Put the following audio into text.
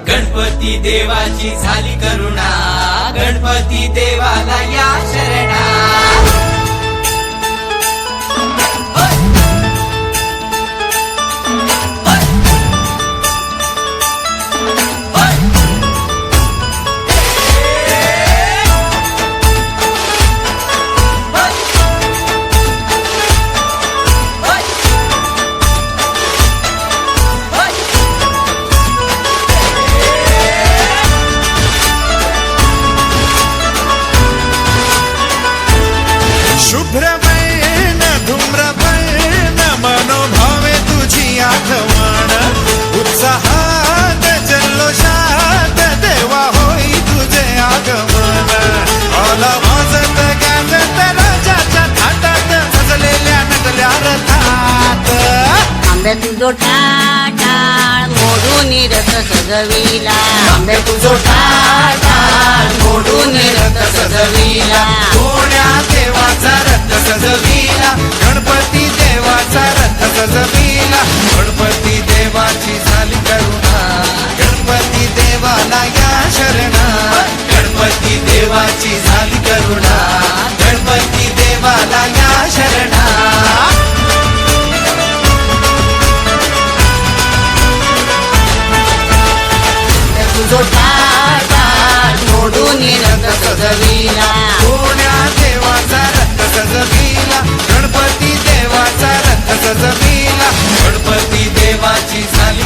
गणपती देवाची झाली करुणा, गणपती देवाला या शरणा। शुभ्रमयन धूम्रमयन मनोभावे तुझी आठवण, उत्साहात जल्लोषात देवा होई तुझे आगमन। आला वाजत गाजत राजाच्या थाटात, सजलेल्या नटल्या रथात। आंबे तुझो टाटाळ मोडून रथ सजविला, आंबे तुझो टाटाळ मोडून रथ सजविला, कोण्या देवाचा रथ सजविला, गणपती देवाचा रथ सजविला। गणपती देवाची झाली करुणा, गणपती देवाला या शरणा। गणपती देवाची झाली करुणा, गणपती देवाला या शरणा। तुझो टाटाळ मोडून रथ सजविला, कोण्या देवाचा रथ सजविला, गणपती देवाचा रथ सजविला। गणपती देवाची झाली